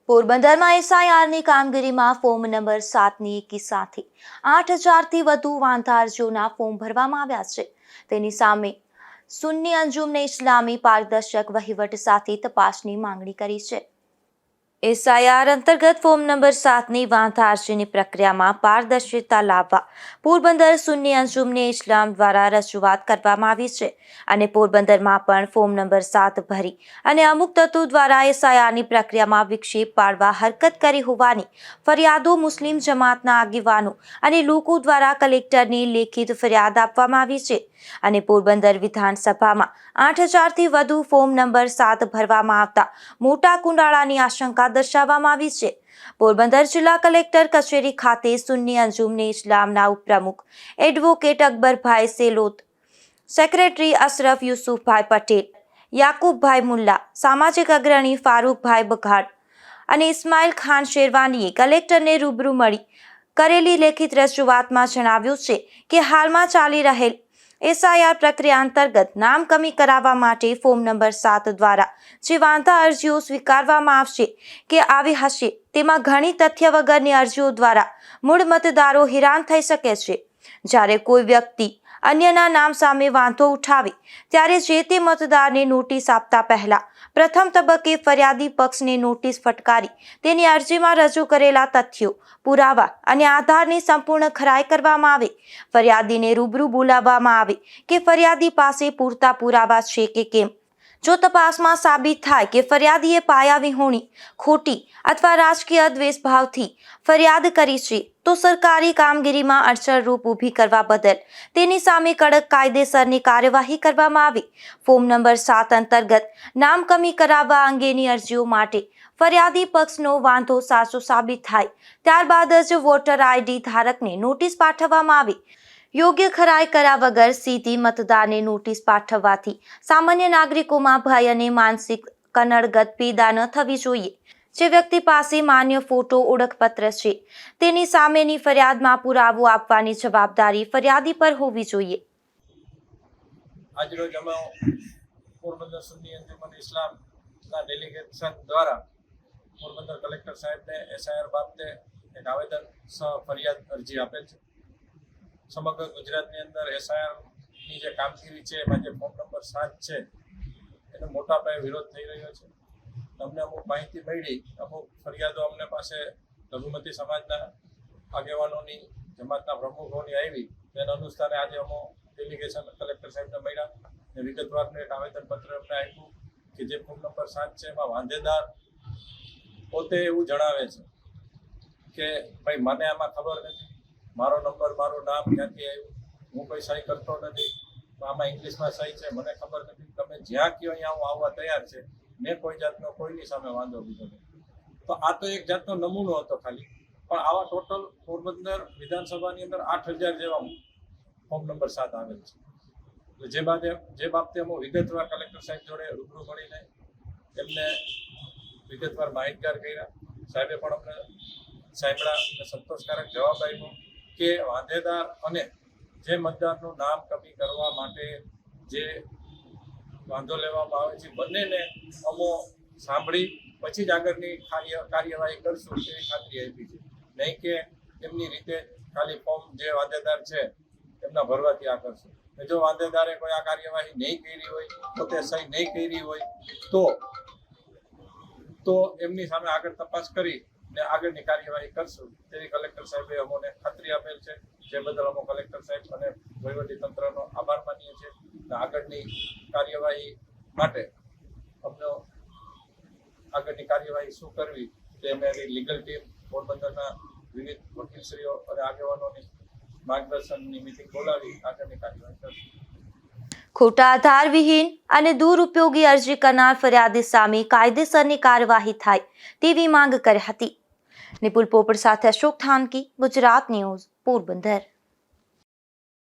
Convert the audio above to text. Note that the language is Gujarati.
પોરબંદરમાં એસઆઈઆરની કામગીરીમાં ફોર્મ નંબર 7ની એકી સાથે 8,000થી વધુ વાંધા અરજીઓના ફોર્મ ભરવામાં આવ્યા છે। તેની સામે સુન્ની અંજુમને ઇસ્લામી પારદર્શક વહીવટ સાથે તપાસની માંગણી કરી છે। એસઆઈઆર અંતર્ગત ફોર્મ નંબર 7ની વાંધા અરજીની પ્રક્રિયામાં પારદર્શિતા લાવવા પોરબંદર સુન્ની અંજુમને ઇસ્લામ દ્વારા રજૂઆત કરવામાં આવી છે અને પોરબંદરમાં પણ ફોર્મ નંબર 7 ભરી અને અમુક તત્વો દ્વારા એસઆઈઆરની પ્રક્રિયામાં વિક્ષેપ પાડવા હરકત કરી હોવાની ફરિયાદો મુસ્લિમ જમાતના આગેવાનો અને લોકો દ્વારા કલેક્ટરની લેખિત ફરિયાદ આપવામાં આવી છે અને પોરબંદર વિધાનસભામાં 8,000થી વધુ ફોર્મ નંબર 7 ભરવામાં આવતા મોટા કુંડાળાની આશંકા દર્શાવવામાં આવી છે। પોરબંદર જિલ્લા કલેક્ટર કચેરી ખાતે સુન્ની અંજુમને ઇસ્લામના ઉપપ્રમુખ એડવોકેટ અકબરભાઈ સેલોત, સેક્રેટરી અશરફ યુસુફભાઈ પટેલ, યાકુબભાઈ મુલ્લા, સામાજિક અગ્રણી ફારૂકભાઈ બઘાડ અને ઇસ્માઇલ ખાન શેરવાનીએ કલેક્ટરને રૂબરૂ મળી કરેલી લેખિત રજૂઆતમાં જણાવ્યું છે કે હાલમાં ચાલી રહેલ એસઆઈઆર પ્રક્રિયા અંતર્ગત નામ કમી કરાવવા માટે ફોર્મ નંબર 7 દ્વારા જે વાંધા અરજીઓ સ્વીકારવામાં આવશે કે આવી હશે તેમાં ઘણી તથ્ય વગરની અરજીઓ દ્વારા મૂળ મતદારો હેરાન થઈ શકે છે। જ્યારે કોઈ વ્યક્તિ અન્યના નામ સામે વાંધો ઉઠાવે ત્યારે જે તે મતદારને નોટિસ આપતા પહેલા પ્રથમ તબક્કે ફરિયાદી પક્ષને નોટિસ ફટકારી તેની અરજીમાં રજૂ કરેલા તથ્યો, પુરાવા અને આધારની સંપૂર્ણ ખરાઈ કરવામાં આવે। ફરિયાદીને રૂબરૂ બોલાવવામાં આવે કે ફરિયાદી પાસે પૂરતા પુરાવા છે કે કેમ। જો તપાસમાં સાબિત થાય કે ફરિયાદીએ પાયા વિહોણી, ખોટી અથવા રાજકીય દ્વેષભાવથી ફરિયાદ કરી છે તો સરકારી કામગીરીમાં અડચણરૂપ ઊભી કરવા બદલ તેની સામે કડક કાયદેસરની કાર્યવાહી કરવામાં આવે। ફોર્મ નંબર 7 અંતર્ગત નામ કમી કરાવવા અંગેની અરજીઓ માટે ફરિયાદી પક્ષનો વાંધો સાચો સાબિત થાય ત્યારબાદ જ વોટર આઈડી ધારકને નોટિસ પાઠવવામાં આવે। યોગ્ય ખરાઈ કર્યા વગર સીધી મતદારને નોટિસ પાઠવવાથી સામાન્ય નાગરિકોમાં ભય અને માનસિક કનડગત પેદા ન થવી જોઈએ। જે વ્યક્તિ પાસે માન્ય ફોટો ઓળખપત્ર છે તેની સામેની ફરિયાદમાં પુરાવો આપવાની જવાબદારી ફરિયાદી પર હોવી જોઈએ। આજરોજ અમે પોરબંદર સુન્ની અંજુમન ઇસ્લામના ડેલિગેશન દ્વારા પોરબંદર કલેક્ટર સાહેબને એસઆઈઆર બાબતે એક આવેદન ફરિયાદ અરજી આપેલ છે। સમગ્ર ગુજરાતની અંદર એસઆઈઆરની જે કામગીરી છે એમાં જે ફોર્મ નંબર 7 છે એનો મોટા પાયે વિરોધ થઈ રહ્યો છે। અમને અમુક માહિતી મળી, અમુક ફરિયાદો અમને પાસે લઘુમતી સમાજના આગેવાનોની, જમાતના પ્રમુખોની આવી, તેના અનુસારે આજે અમે ડેલિગેશન કલેક્ટર સાહેબને મળ્યા અને વિગતવારનું એક આવેદનપત્ર અમને આપ્યું કે જે ફોર્મ નંબર 7 છે એમાં વાંધેદાર પોતે એવું જણાવે છે કે ભાઈ મને આમાં ખબર નથી, મારો નંબર, મારું નામ ક્યાંથી આવ્યું, હું કોઈ સહી કરતો નથી, આમાં ઇંગ્લિશમાં સહી છે, મને ખબર નથી, તમે જ્યાં કહો અહીંયા હું આવવા તૈયાર છે, મેં કોઈ જાતનો કોઈની સામે વાંધો લીધો નથી। તો આ તો એક જાતનો નમૂનો હતો ખાલી, પણ આવા ટોટલ પોરબંદર વિધાનસભાની અંદર 8,000 જેવા ફોર્મ નંબર 7 આવેલ છે। એટલે જે બાબતે અમે વિગતવાર કલેક્ટર સાહેબ જોડે રૂબરૂ મળીને એમને વિગતવાર માહિતગાર કર્યા। સાહેબે પણ અમને સાંભળ્યા અને સંતોષકારક જવાબ આપ્યો કે વાંધેદાર અને જે મતદારનું નામ કમી કરવા માટે જે વાંધો લેવામાં આવે છે બંનેને અમો સાંભળી પછી જ આગળની કાર્યવાહી કરશું એવી ખાતરી આપી છે। નહીં કે એમની રીતે ખાલી ફોર્મ જે વાંધેદાર છે એમના ભરવાથી આ કરશું। જો વાંધેદારે કોઈ આ કાર્યવાહી નહીં કરી હોય, પોતે સહી નહીં કરી હોય તો એમની સામે આગળ તપાસ કરી ને આગળની કાર્યવાહી કરશું તેવી કલેક્ટર સાહેબે અમોને ખાતરી આપેલ છે। જે બદલ અમે કલેક્ટર સાહેબ અને વહીવટીતંત્રનો આભાર માનીએ છીએ અને આગળની કાર્યવાહી માટે અમને આગળની કાર્યવાહી શું કરવી તે અમારી લીગલ ટીમ પોરબંદરના વિવિધ વકીલશ્રીઓ અને આગેવાનોની માર્ગદર્શનની મીટિંગ બોલાવી આગળની કાર્યવાહી કરશું। ખોટા આધાર વિહીન અને દુરુપયોગી અરજી કરનાર ફરિયાદી સામે કાયદેસરની કાર્યવાહી થાય તેવી માંગ કરી હતી। નિપુલ પોપટ સાથે અશોક થાનકી, ગુજરાત ન્યૂઝ, પોરબંદર।